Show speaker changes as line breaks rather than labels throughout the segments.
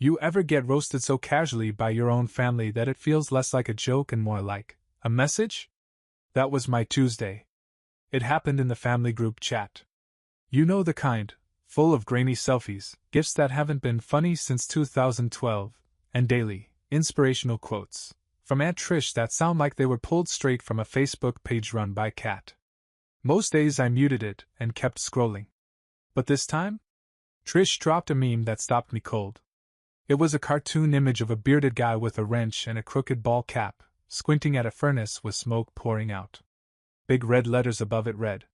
You ever get roasted so casually by your own family that it feels less like a joke and more like a message? That was my Tuesday. It happened in the family group chat. You know the kind, full of grainy selfies, gifs that haven't been funny since 2012, and daily, inspirational quotes from Aunt Trish that sound like they were pulled straight from a Facebook page run by Kat. Most days I muted it and kept scrolling. But this time? Trish dropped a meme that stopped me cold. It was a cartoon image of a bearded guy with a wrench and a crooked ball cap, squinting at a furnace with smoke pouring out. Big red letters above it read,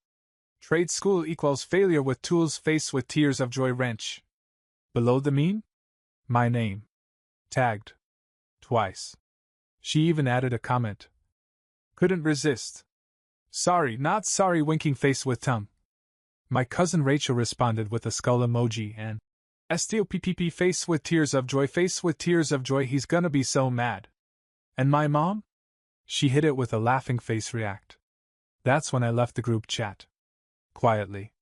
"Trade school equals failure with tools, face with tears of joy wrench." Below the meme? My name. Tagged. Twice. She even added a comment. Couldn't resist. Sorry, not sorry, winking face with tongue. My cousin Rachel responded with a skull emoji and STOPPP face with tears of joy, he's gonna be so mad. And my mom? She hit it with a laughing face react. That's when I left the group chat. Quietly.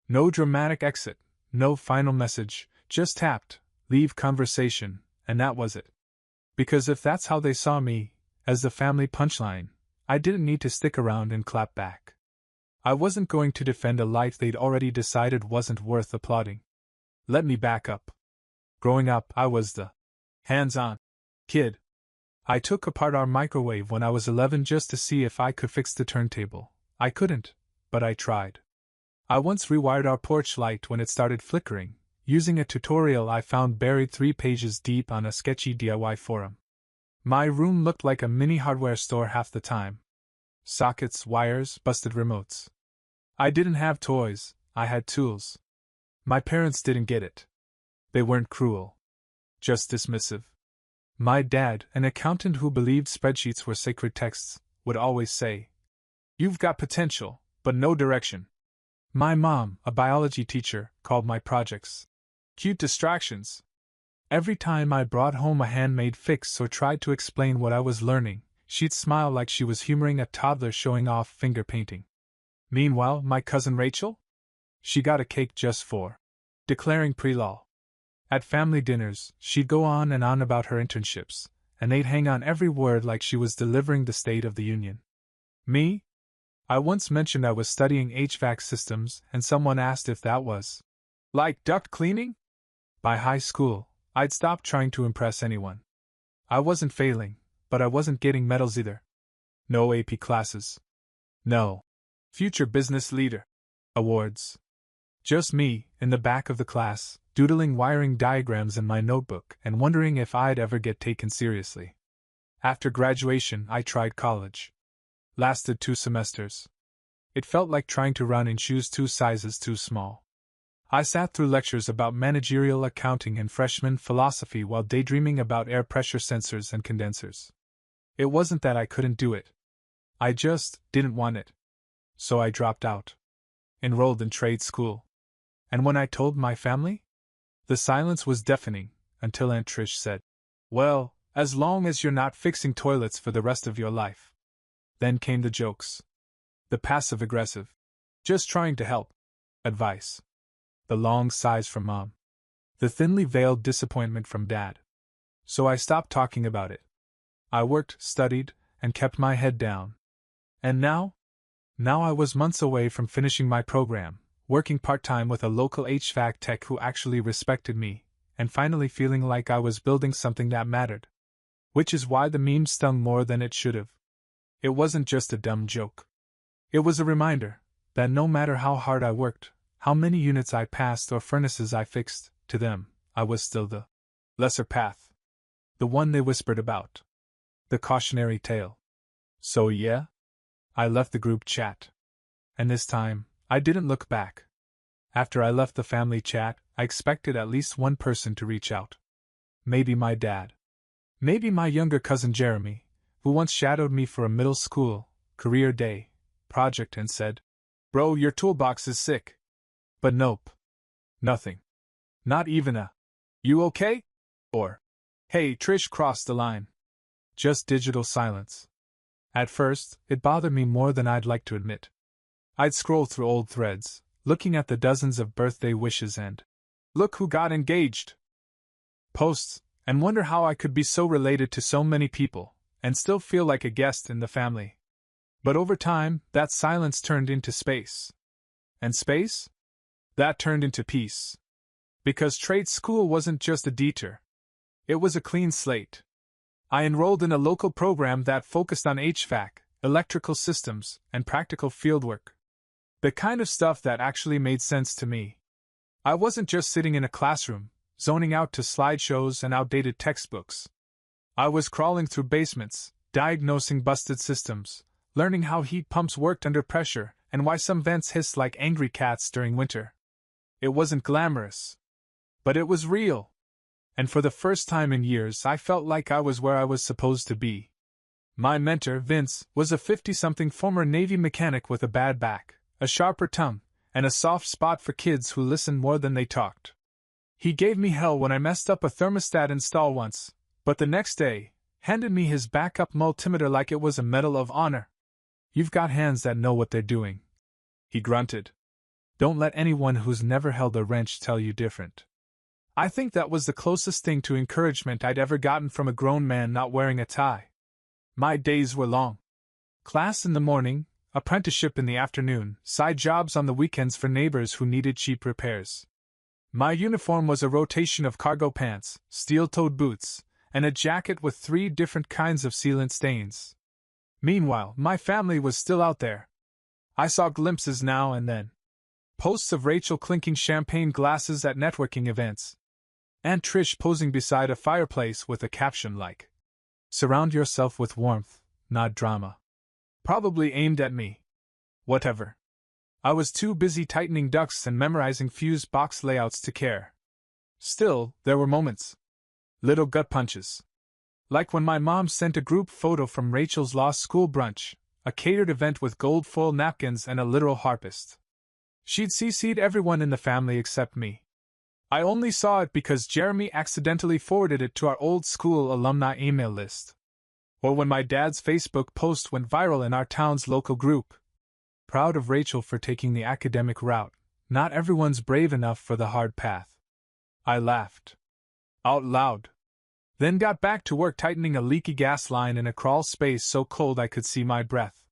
No dramatic exit, no final message, just tapped, leave conversation, and that was it. Because if that's how they saw me, as the family punchline, I didn't need to stick around and clap back. I wasn't going to defend a life they'd already decided wasn't worth applauding. Let me back up. Growing up, I was the hands-on kid. I took apart our microwave when I was 11 just to see if I could fix the turntable. I couldn't, but I tried. I once rewired our porch light when it started flickering, using a tutorial I found buried 3 pages deep on a sketchy DIY forum. My room looked like a mini hardware store half the time. Sockets, wires, busted remotes. I didn't have toys, I had tools. My parents didn't get it. They weren't cruel. Just dismissive. My dad, an accountant who believed spreadsheets were sacred texts, would always say, "You've got potential, but no direction." My mom, a biology teacher, called my projects cute distractions. Every time I brought home a handmade fix or tried to explain what I was learning, she'd smile like she was humoring a toddler showing off finger painting. Meanwhile, my cousin Rachel? She got a cake just for declaring pre-law. At family dinners, she'd go on and on about her internships, and they'd hang on every word like she was delivering the State of the Union. Me? I once mentioned I was studying HVAC systems, and someone asked if that was like duct cleaning? By high school, I'd stopped trying to impress anyone. I wasn't failing, but I wasn't getting medals either. No AP classes. No future business leader awards. Just me, in the back of the class, doodling wiring diagrams in my notebook and wondering if I'd ever get taken seriously. After graduation, I tried college. Lasted 2 semesters. It felt like trying to run in shoes 2 sizes too small. I sat through lectures about managerial accounting and freshman philosophy while daydreaming about air pressure sensors and condensers. It wasn't that I couldn't do it. I just didn't want it. So I dropped out. Enrolled in trade school. And when I told my family? The silence was deafening, until Aunt Trish said, "Well, as long as you're not fixing toilets for the rest of your life." Then came the jokes. The passive-aggressive, "just trying to help" advice. The long sighs from Mom. The thinly veiled disappointment from Dad. So I stopped talking about it. I worked, studied, and kept my head down. And now? Now I was months away from finishing my program, working part-time with a local HVAC tech who actually respected me, and finally feeling like I was building something that mattered. Which is why the meme stung more than it should have. It wasn't just a dumb joke. It was a reminder that no matter how hard I worked, how many units I passed or furnaces I fixed, to them, I was still the lesser path. The one they whispered about. The cautionary tale. So yeah? I left the group chat. And this time, I didn't look back. After I left the family chat, I expected at least one person to reach out. Maybe my dad. Maybe my younger cousin Jeremy, who once shadowed me for a middle school career day project and said, "Bro, your toolbox is sick." But nope. Nothing. Not even a, "You okay?" or, "Hey, Trish crossed the line." Just digital silence. At first, it bothered me more than I'd like to admit. I'd scroll through old threads, looking at the dozens of birthday wishes and, "Look who got engaged!" posts, and wonder how I could be so related to so many people, and still feel like a guest in the family. But over time, that silence turned into space. And space? That turned into peace. Because trade school wasn't just a detour. It was a clean slate. I enrolled in a local program that focused on HVAC, electrical systems, and practical fieldwork. The kind of stuff that actually made sense to me. I wasn't just sitting in a classroom, zoning out to slideshows and outdated textbooks. I was crawling through basements, diagnosing busted systems, learning how heat pumps worked under pressure and why some vents hissed like angry cats during winter. It wasn't glamorous. But it was real. And for the first time in years, I felt like I was where I was supposed to be. My mentor, Vince, was a 50-something former Navy mechanic with a bad back, a sharper tongue, and a soft spot for kids who listened more than they talked. He gave me hell when I messed up a thermostat install once, but the next day, handed me his backup multimeter like it was a Medal of Honor. "You've got hands that know what they're doing," he grunted. "Don't let anyone who's never held a wrench tell you different." I think that was the closest thing to encouragement I'd ever gotten from a grown man not wearing a tie. My days were long. Class in the morning, apprenticeship in the afternoon, side jobs on the weekends for neighbors who needed cheap repairs. My uniform was a rotation of cargo pants, steel-toed boots, and a jacket with 3 different kinds of sealant stains. Meanwhile, my family was still out there. I saw glimpses now and then. Posts of Rachel clinking champagne glasses at networking events. Aunt Trish posing beside a fireplace with a caption like, "Surround yourself with warmth, not drama." Probably aimed at me. Whatever. I was too busy tightening ducts and memorizing fuse box layouts to care. Still, there were moments. Little gut punches. Like when my mom sent a group photo from Rachel's law school brunch, a catered event with gold foil napkins and a literal harpist. She'd CC'd everyone in the family except me. I only saw it because Jeremy accidentally forwarded it to our old school alumni email list. Or when my dad's Facebook post went viral in our town's local group. Proud of Rachel for taking the academic route. Not everyone's brave enough for the hard path. I laughed. Out loud. Then got back to work tightening a leaky gas line in a crawl space so cold I could see my breath.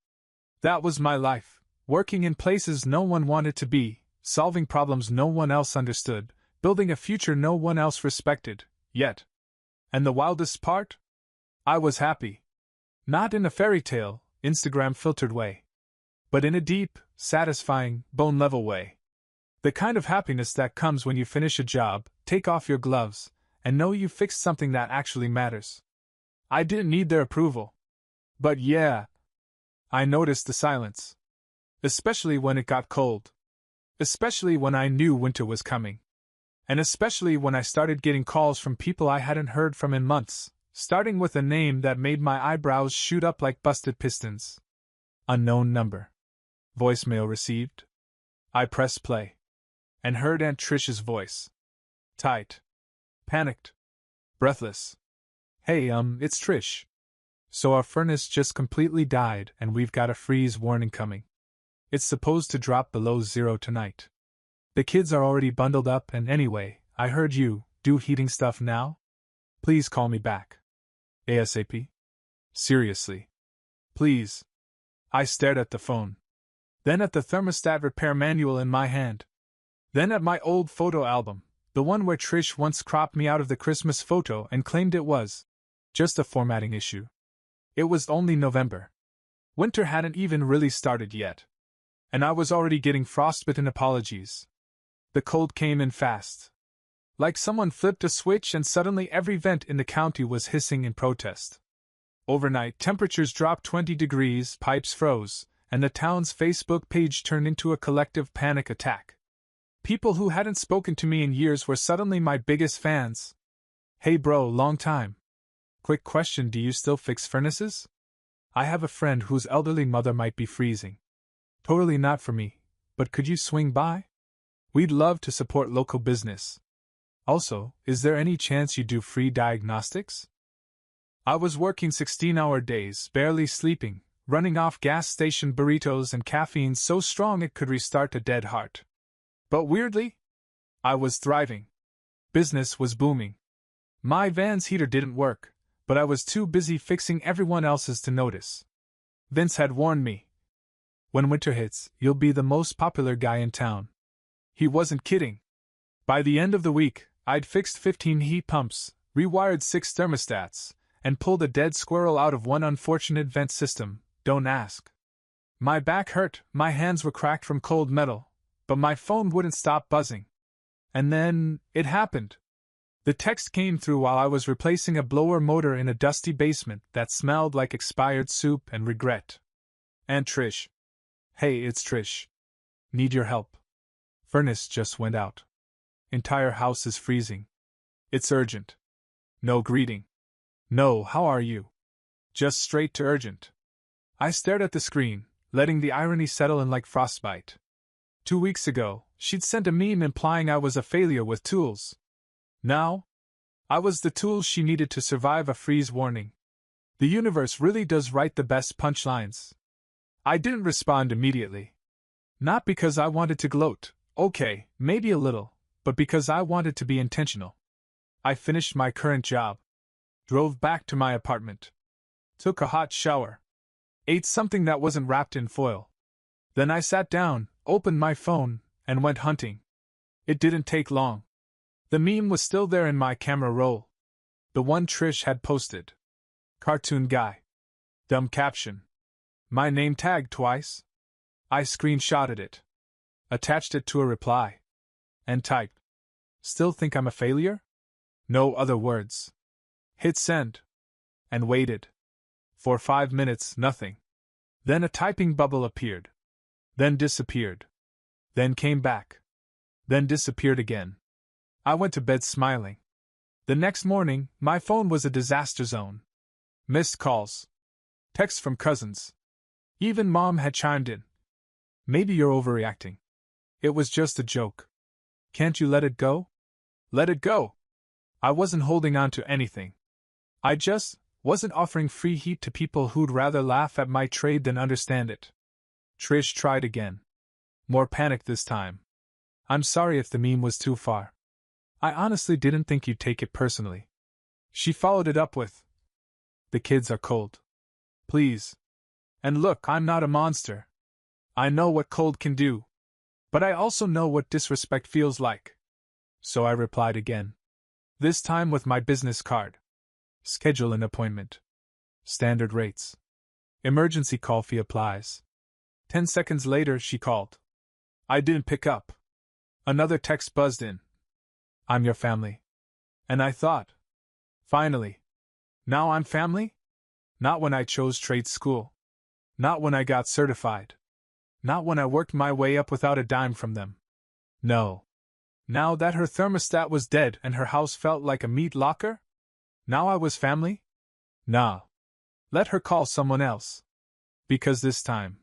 That was my life, working in places no one wanted to be, solving problems no one else understood, building a future no one else respected, yet. And the wildest part? I was happy. Not in a fairy tale, Instagram-filtered way. But in a deep, satisfying, bone-level way. The kind of happiness that comes when you finish a job, take off your gloves, and know you fixed something that actually matters. I didn't need their approval. But yeah, I noticed the silence. Especially when it got cold. Especially when I knew winter was coming. And especially when I started getting calls from people I hadn't heard from in months, starting with a name that made my eyebrows shoot up like busted pistons. Unknown number. Voicemail received. I pressed play. And heard Aunt Trish's voice. Tight. Panicked. Breathless. "Hey, it's Trish. So our furnace just completely died and we've got a freeze warning coming. It's supposed to drop below 0 tonight. The kids are already bundled up and anyway, I heard you do heating stuff now? Please call me back. ASAP? Seriously. Please." I stared at the phone. Then at the thermostat repair manual in my hand. Then at my old photo album, the one where Trish once cropped me out of the Christmas photo and claimed it was just a formatting issue. It was only November. Winter hadn't even really started yet. And I was already getting frostbitten apologies. The cold came in fast. Like someone flipped a switch and suddenly every vent in the county was hissing in protest. Overnight, temperatures dropped 20 degrees, pipes froze, and the town's Facebook page turned into a collective panic attack. People who hadn't spoken to me in years were suddenly my biggest fans. "Hey bro, long time. Quick question, do you still fix furnaces? I have a friend whose elderly mother might be freezing. Totally not for me, but could you swing by? We'd love to support local business. Also, is there any chance you do free diagnostics?" I was working 16-hour days, barely sleeping, running off gas station burritos and caffeine so strong it could restart a dead heart. But weirdly, I was thriving. Business was booming. My van's heater didn't work, but I was too busy fixing everyone else's to notice. Vince had warned me. When winter hits, you'll be the most popular guy in town. He wasn't kidding. By the end of the week, I'd fixed 15 heat pumps, rewired 6 thermostats, and pulled a dead squirrel out of one unfortunate vent system, don't ask. My back hurt, my hands were cracked from cold metal, but my phone wouldn't stop buzzing. And then, it happened. The text came through while I was replacing a blower motor in a dusty basement that smelled like expired soup and regret. Aunt Trish. Hey, it's Trish. Need your help. Furnace just went out. Entire house is freezing. It's urgent. No greeting. No, how are you? Just straight to urgent. I stared at the screen, letting the irony settle in like frostbite. 2 weeks ago, she'd sent a meme implying I was a failure with tools. Now, I was the tool she needed to survive a freeze warning. The universe really does write the best punchlines. I didn't respond immediately. Not because I wanted to gloat, okay, maybe a little, but because I wanted to be intentional. I finished my current job, drove back to my apartment, took a hot shower, ate something that wasn't wrapped in foil. Then I sat down, opened my phone, and went hunting. It didn't take long. The meme was still there in my camera roll. The one Trish had posted. Cartoon guy. Dumb caption. My name tagged twice. I screenshotted it. Attached it to a reply. And typed. Still think I'm a failure? No other words. Hit send. And waited. For 5 minutes, nothing. Then a typing bubble appeared. Then disappeared. Then came back. Then disappeared again. I went to bed smiling. The next morning, my phone was a disaster zone. Missed calls. Texts from cousins. Even Mom had chimed in. Maybe you're overreacting. It was just a joke. Can't you let it go? Let it go. I wasn't holding on to anything. I just wasn't offering free heat to people who'd rather laugh at my trade than understand it. Trish tried again. More panic this time. I'm sorry if the meme was too far. I honestly didn't think you'd take it personally. She followed it up with, the kids are cold. Please. And look, I'm not a monster. I know what cold can do. But I also know what disrespect feels like. So I replied again. This time with my business card. Schedule an appointment. Standard rates. Emergency call fee applies. 10 seconds later, she called. I didn't pick up. Another text buzzed in. I'm your family. And I thought. Finally. Now I'm family? Not when I chose trade school. Not when I got certified. Not when I worked my way up without a dime from them. No. Now that her thermostat was dead and her house felt like a meat locker? Now I was family? Nah. Let her call someone else. Because this time,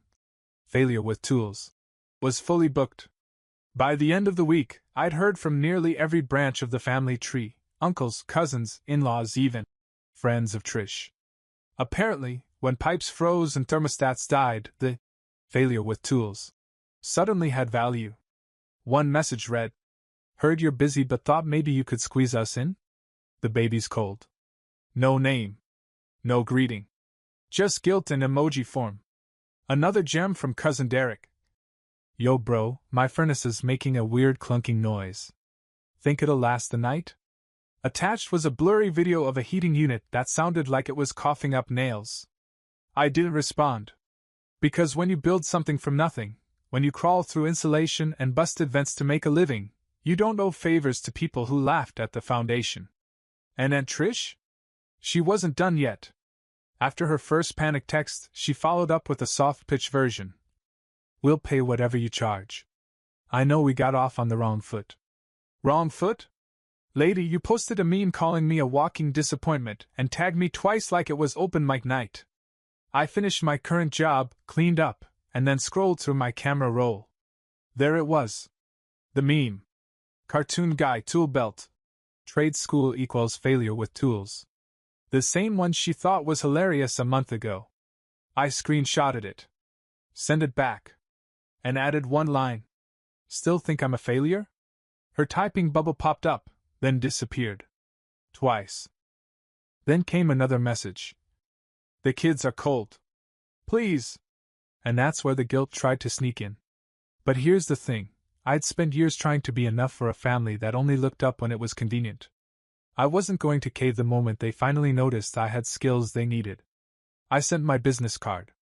failure with tools, was fully booked. By the end of the week, I'd heard from nearly every branch of the family tree, uncles, cousins, in-laws, even friends of Trish. Apparently, when pipes froze and thermostats died, the failure with tools suddenly had value. One message read, heard you're busy but thought maybe you could squeeze us in? The baby's cold. No name. No greeting. Just guilt in emoji form. Another gem from cousin Derek. Yo bro, my furnace is making a weird clunking noise. Think it'll last the night? Attached was a blurry video of a heating unit that sounded like it was coughing up nails. I didn't respond. Because when you build something from nothing, when you crawl through insulation and busted vents to make a living, you don't owe favors to people who laughed at the foundation. And Aunt Trish? She wasn't done yet. After her first panic text, she followed up with a soft-pitch version. We'll pay whatever you charge. I know we got off on the wrong foot. Wrong foot? Lady, you posted a meme calling me a walking disappointment and tagged me twice like it was open mic night. I finished my current job, cleaned up, and then scrolled through my camera roll. There it was. The meme. Cartoon guy tool belt. Trade school equals failure with tools. The same one she thought was hilarious a month ago. I screenshotted it. Send it back. And added one line. Still think I'm a failure? Her typing bubble popped up, then disappeared. Twice. Then came another message. The kids are cold. Please. And that's where the guilt tried to sneak in. But here's the thing. I'd spent years trying to be enough for a family that only looked up when it was convenient. I wasn't going to cave the moment they finally noticed I had skills they needed. I sent my business card.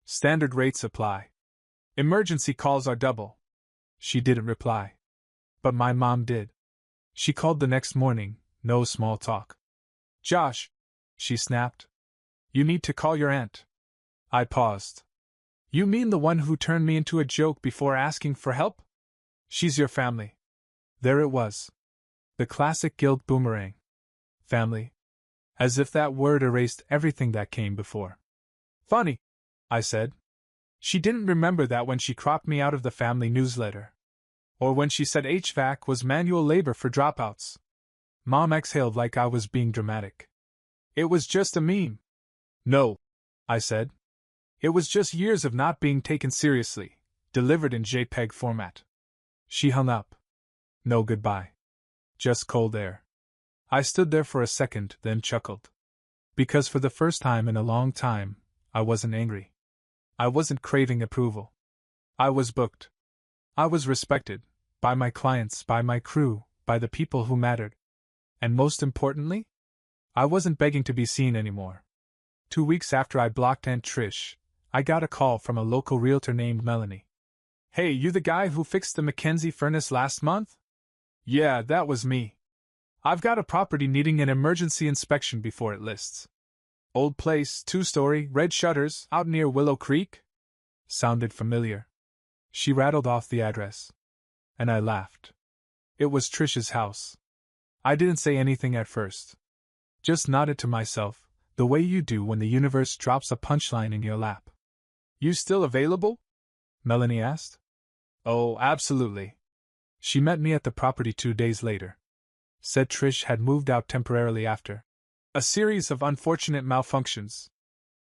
Standard rates apply. Emergency calls are double. She didn't reply. But my mom did. She called the next morning, no small talk. Josh, she snapped. You need to call your aunt. I paused. You mean the one who turned me into a joke before asking for help? She's your family. There it was. The classic guilt boomerang. Family. As if that word erased everything that came before. Funny, I said. She didn't remember that when she cropped me out of the family newsletter. Or when she said HVAC was manual labor for dropouts. Mom exhaled like I was being dramatic. It was just a meme. No, I said. It was just years of not being taken seriously, delivered in JPEG format. She hung up. No goodbye. Just cold air. I stood there for a second, then chuckled. Because for the first time in a long time, I wasn't angry. I wasn't craving approval. I was booked. I was respected. By my clients, by my crew, by the people who mattered. And most importantly, I wasn't begging to be seen anymore. 2 weeks after I blocked Aunt Trish, I got a call from a local realtor named Melanie. Hey, you the guy who fixed the Mackenzie furnace last month? Yeah, that was me. I've got a property needing an emergency inspection before it lists. Old place, 2-story, red shutters, out near Willow Creek? Sounded familiar. She rattled off the address. And I laughed. It was Trish's house. I didn't say anything at first. Just nodded to myself, the way you do when the universe drops a punchline in your lap. You still available? Melanie asked. Oh, absolutely. She met me at the property 2 days later. Said Trish had moved out temporarily after a series of unfortunate malfunctions.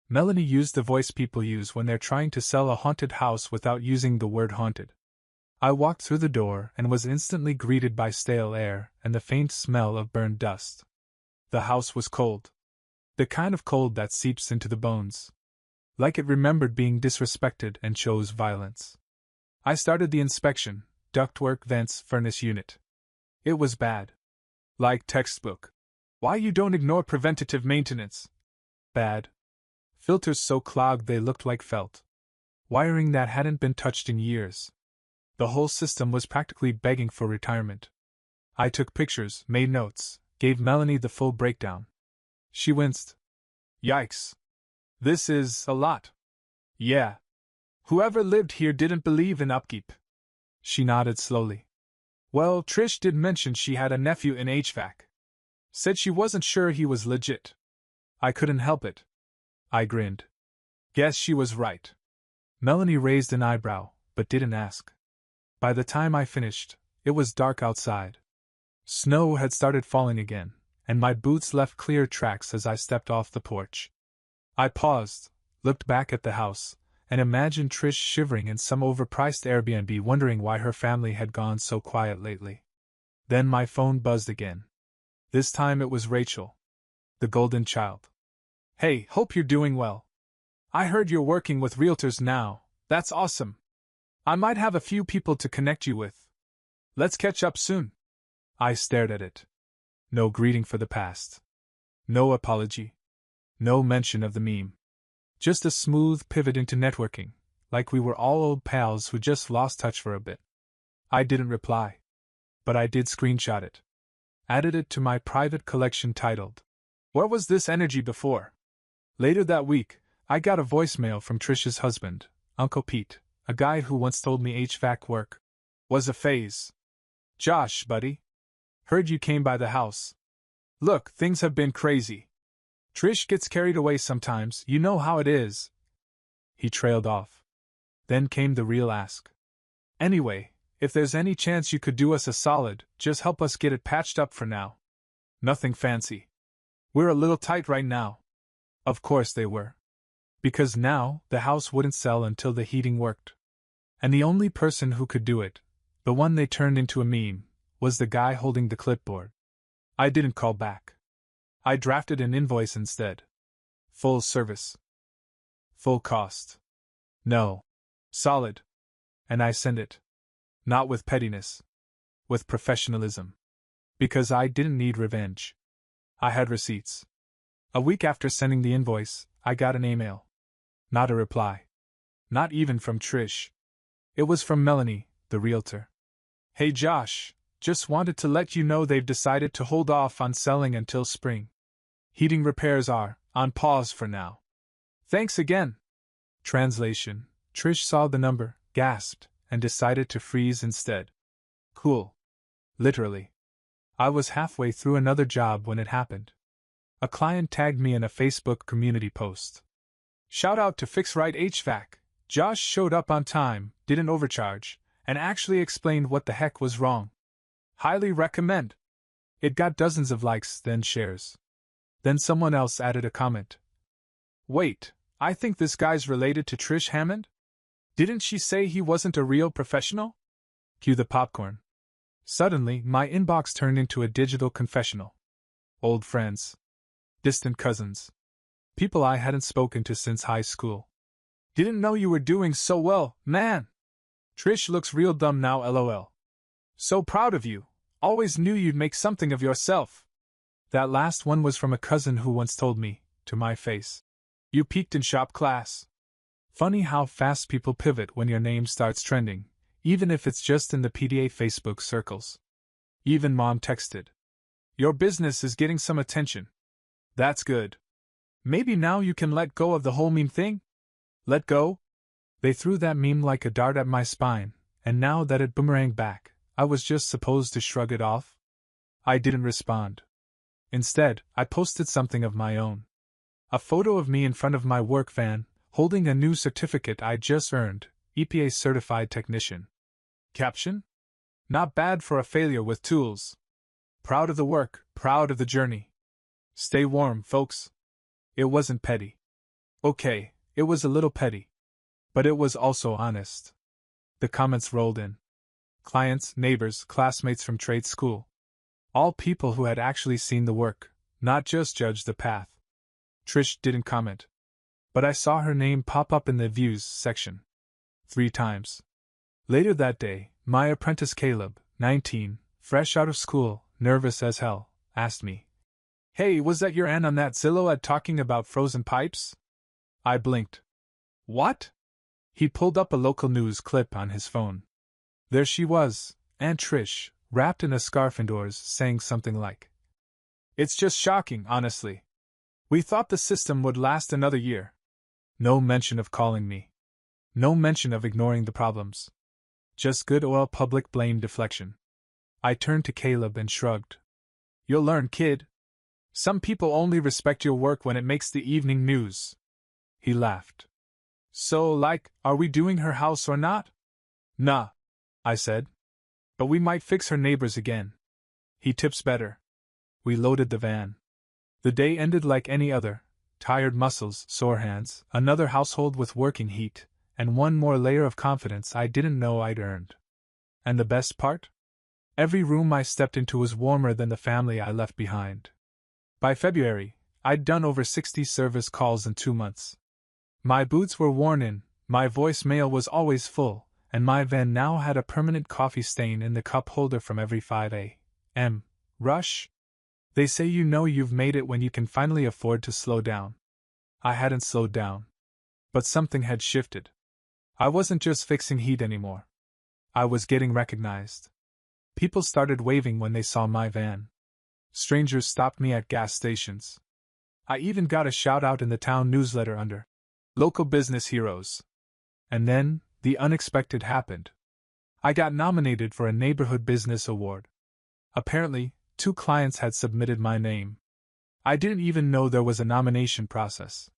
Melanie used the voice people use when they're trying to sell a haunted house without using the word haunted. I walked through the door and was instantly greeted by stale air and the faint smell of burned dust. The house was cold. The kind of cold that seeps into the bones. Like it remembered being disrespected and chose violence. I started the inspection, ductwork, vents, furnace unit. It was bad. Like textbook. Why you don't ignore preventative maintenance? Bad. Filters so clogged they looked like felt. Wiring that hadn't been touched in years. The whole system was practically begging for retirement. I took pictures, made notes, gave Melanie the full breakdown. She winced. Yikes. This is a lot. Yeah. Whoever lived here didn't believe in upkeep. She nodded slowly. Well, Trish did mention she had a nephew in HVAC. Said she wasn't sure he was legit. I couldn't help it. I grinned. Guess she was right. Melanie raised an eyebrow, but didn't ask. By the time I finished, it was dark outside. Snow had started falling again, and my boots left clear tracks as I stepped off the porch. I paused, looked back at the house, and imagined Trish shivering in some overpriced Airbnb wondering why her family had gone so quiet lately. Then my phone buzzed again. This time it was Rachel. The golden child. Hey, hope you're doing well. I heard you're working with realtors now. That's awesome. I might have a few people to connect you with. Let's catch up soon. I stared at it. No greeting for the past. No apology. No mention of the meme. Just a smooth pivot into networking, like we were all old pals who just lost touch for a bit. I didn't reply. But I did screenshot it. Added it to my private collection titled, Where Was This Energy Before? Later that week, I got a voicemail from Trish's husband, Uncle Pete, a guy who once told me HVAC work was a phase. Josh, buddy. Heard you came by the house. Look, things have been crazy. Trish gets carried away sometimes, you know how it is. He trailed off. Then came the real ask. Anyway, if there's any chance you could do us a solid, just help us get it patched up for now. Nothing fancy. We're a little tight right now. Of course they were. Because now, the house wouldn't sell until the heating worked. And the only person who could do it, the one they turned into a meme, was the guy holding the clipboard. I didn't call back. I drafted an invoice instead. Full service. Full cost. No. Solid. And I sent it. Not with pettiness. With professionalism. Because I didn't need revenge. I had receipts. A week after sending the invoice, I got an email. Not a reply. Not even from Trish. It was from Melanie, the realtor. Hey Josh, just wanted to let you know they've decided to hold off on selling until spring. Heating repairs are on pause for now. Thanks again. Translation: Trish saw the number, gasped, and decided to freeze instead. Cool. Literally. I was halfway through another job when it happened. A client tagged me in a Facebook community post. Shout out to Fix Right HVAC. Josh showed up on time, didn't overcharge, and actually explained what the heck was wrong. Highly recommend. It got dozens of likes, then shares. Then someone else added a comment. Wait, I think this guy's related to Trish Hammond? Didn't she say he wasn't a real professional? Cue the popcorn. Suddenly, my inbox turned into a digital confessional. Old friends. Distant cousins. People I hadn't spoken to since high school. Didn't know you were doing so well, man. Trish looks real dumb now, lol. So proud of you. Always knew you'd make something of yourself. That last one was from a cousin who once told me, to my face, you peaked in shop class. Funny how fast people pivot when your name starts trending, even if it's just in the PDA Facebook circles. Even mom texted. Your business is getting some attention. That's good. Maybe now you can let go of the whole meme thing? Let go? They threw that meme like a dart at my spine, and now that it boomeranged back, I was just supposed to shrug it off? I didn't respond. Instead, I posted something of my own. A photo of me in front of my work van, holding a new certificate I just earned, EPA Certified Technician. Caption? Not bad for a failure with tools. Proud of the work, proud of the journey. Stay warm, folks. It wasn't petty. Okay, it was a little petty. But it was also honest. The comments rolled in. Clients, neighbors, classmates from trade school. All people who had actually seen the work, not just judged the path. Trish didn't comment. But I saw her name pop up in the views section. 3 times. Later that day, my apprentice Caleb, 19, fresh out of school, nervous as hell, asked me, Hey, was that your aunt on that Zillow ad talking about frozen pipes? I blinked. What? He pulled up a local news clip on his phone. There she was, Aunt Trish, wrapped in a scarf indoors, saying something like, It's just shocking, honestly. We thought the system would last another year. No mention of calling me. No mention of ignoring the problems. Just good old public blame deflection. I turned to Caleb and shrugged. You'll learn, kid. Some people only respect your work when it makes the evening news. He laughed. So, are we doing her house or not? Nah, I said. But we might fix her neighbors again. He tips better. We loaded the van. The day ended like any other. Tired muscles, sore hands, another household with working heat, and one more layer of confidence I didn't know I'd earned. And the best part? Every room I stepped into was warmer than the family I left behind. By February, I'd done over 60 service calls in 2 months. My boots were worn in, my voicemail was always full, and my van now had a permanent coffee stain in the cup holder from every 5 a.m. rush. They say you know you've made it when you can finally afford to slow down. I hadn't slowed down. But something had shifted. I wasn't just fixing heat anymore. I was getting recognized. People started waving when they saw my van. Strangers stopped me at gas stations. I even got a shout-out in the town newsletter under Local Business Heroes. And then, the unexpected happened. I got nominated for a neighborhood business award. Apparently, 2 clients had submitted my name. I didn't even know there was a nomination process.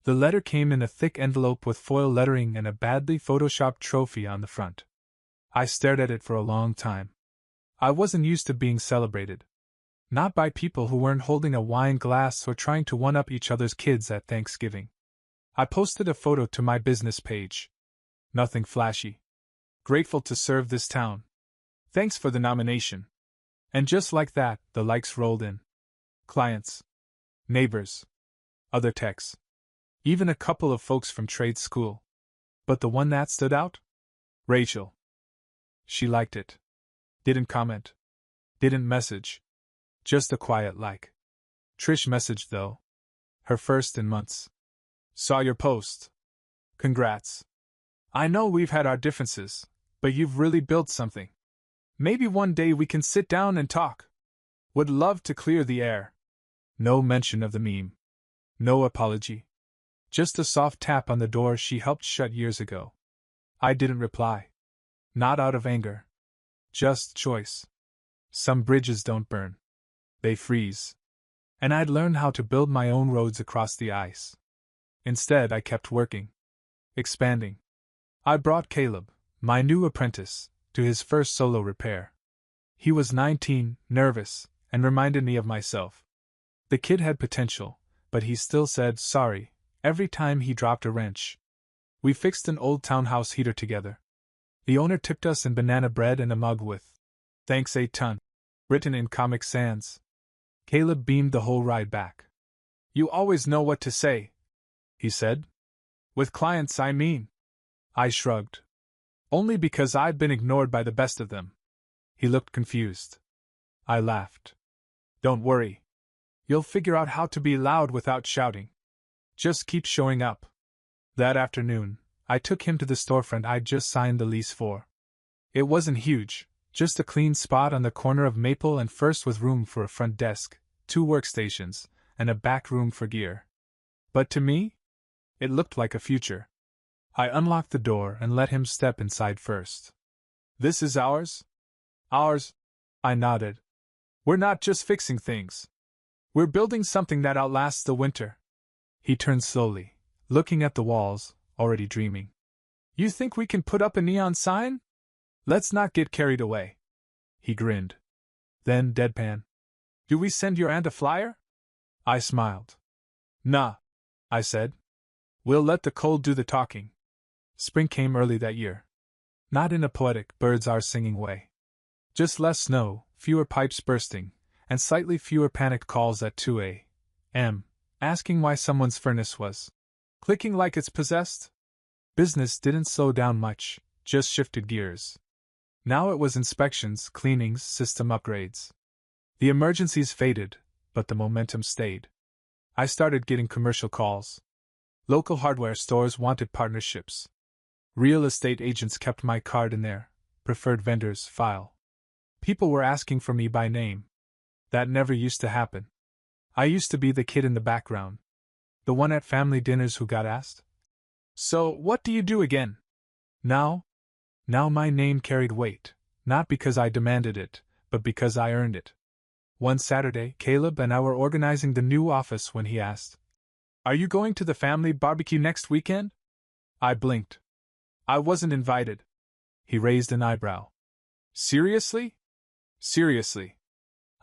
The letter came in a thick envelope with foil lettering and a badly photoshopped trophy on the front. I stared at it for a long time. I wasn't used to being celebrated. Not by people who weren't holding a wine glass or trying to one-up each other's kids at Thanksgiving. I posted a photo to my business page. Nothing flashy. Grateful to serve this town. Thanks for the nomination. And just like that, the likes rolled in. Clients. neighbors, other techs, even a couple of folks from trade school. But the one that stood out? Rachel. She liked it. Didn't comment. Didn't message. Just a quiet like. Trish messaged though. Her first in months. Saw your post. Congrats. I know we've had our differences, but you've really built something. Maybe one day we can sit down and talk. Would love to clear the air. No mention of the meme. No apology. Just a soft tap on the door she helped shut years ago. I didn't reply. Not out of anger. Just choice. Some bridges don't burn. They freeze. And I'd learned how to build my own roads across the ice. Instead, I kept working. Expanding. I brought Caleb, my new apprentice, to his first solo repair. He was 19, nervous, and reminded me of myself. The kid had potential, but he still said sorry every time he dropped a wrench. We fixed an old townhouse heater together. The owner tipped us in banana bread and a mug with "Thanks a ton" written in Comic Sans. Caleb beamed the whole ride back. You always know what to say, he said. With clients, I mean. I shrugged. Only because I'd been ignored by the best of them. He looked confused. I laughed. Don't worry. You'll figure out how to be loud without shouting. Just keep showing up. That afternoon, I took him to the storefront I'd just signed the lease for. It wasn't huge, just a clean spot on the corner of Maple and First with room for a front desk, 2 workstations, and a back room for gear. But to me, it looked like a future. I unlocked the door and let him step inside first. This is ours? Ours? I nodded. We're not just fixing things. We're building something that outlasts the winter. He turned slowly, looking at the walls, already dreaming. You think we can put up a neon sign? Let's not get carried away. He grinned. Then deadpan. Do we send your aunt a flyer? I smiled. Nah, I said. We'll let the cold do the talking. Spring came early that year. Not in a poetic, birds are singing way. Just less snow, fewer pipes bursting, and slightly fewer panicked calls at 2 a.m., asking why someone's furnace was clicking like it's possessed. Business didn't slow down much, just shifted gears. Now it was inspections, cleanings, system upgrades. The emergencies faded, but the momentum stayed. I started getting commercial calls. Local hardware stores wanted partnerships. Real estate agents kept my card in their preferred vendors file. People were asking for me by name. That never used to happen. I used to be the kid in the background. The one at family dinners who got asked, "So, what do you do again?" Now my name carried weight, not because I demanded it, but because I earned it. One Saturday, Caleb and I were organizing the new office when he asked, "Are you going to the family barbecue next weekend?" I blinked. I wasn't invited. He raised an eyebrow. Seriously? Seriously.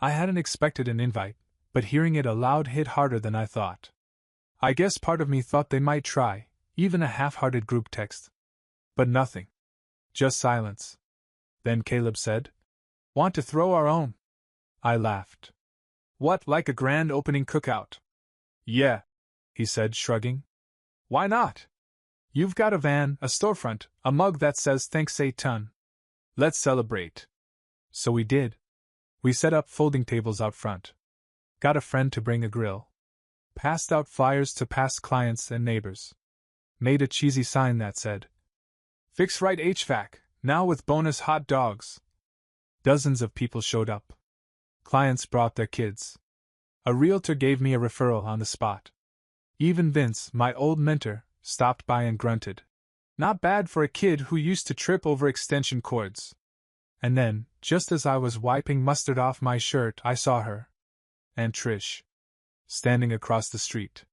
I hadn't expected an invite, but hearing it aloud hit harder than I thought. I guess part of me thought they might try, even a half-hearted group text. But nothing. Just silence. Then Caleb said, "Want to throw our own?" I laughed. "What, like a grand opening cookout?" "Yeah," he said, shrugging. "Why not? You've got a van, a storefront, a mug that says thanks a ton. Let's celebrate." So we did. We set up folding tables out front. Got a friend to bring a grill. Passed out flyers to past clients and neighbors. Made a cheesy sign that said, "Fix right HVAC, now with bonus hot dogs." Dozens of people showed up. Clients brought their kids. A realtor gave me a referral on the spot. Even Vince, my old mentor, stopped by and grunted. Not bad for a kid who used to trip over extension cords. And then, just as I was wiping mustard off my shirt, I saw her. Aunt Trish. Standing across the street.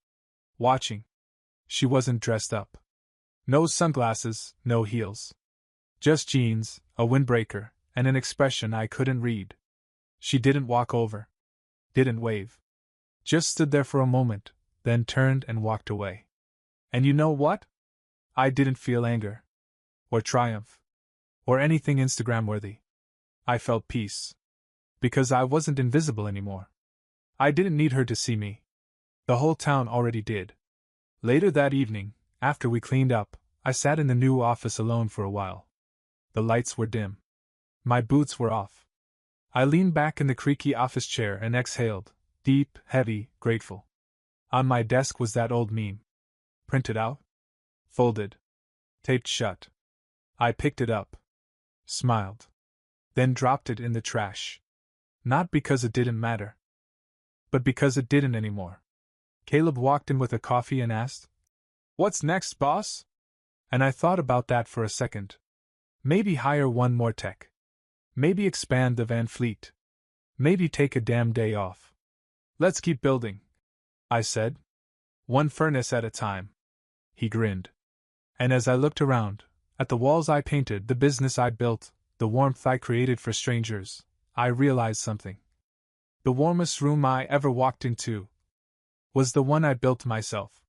Watching. She wasn't dressed up. No sunglasses, no heels. Just jeans, a windbreaker, and an expression I couldn't read. She didn't walk over. Didn't wave. Just stood there for a moment, then turned and walked away. And you know what? I didn't feel anger. Or triumph. Or anything Instagram-worthy. I felt peace. Because I wasn't invisible anymore. I didn't need her to see me. The whole town already did. Later that evening, after we cleaned up, I sat in the new office alone for a while. The lights were dim. My boots were off. I leaned back in the creaky office chair and exhaled, deep, heavy, grateful. On my desk was that old meme. Printed out, folded, taped shut. I picked it up, smiled, then dropped it in the trash. Not because it didn't matter, but because it didn't anymore. Caleb walked in with a coffee and asked, "What's next, boss?" And I thought about that for a second. Maybe hire one more tech. Maybe expand the Van Fleet. Maybe take a damn day off. "Let's keep building," I said. "One furnace at a time." He grinned. And as I looked around, at the walls I painted, the business I built, the warmth I created for strangers, I realized something. The warmest room I ever walked into was the one I built myself.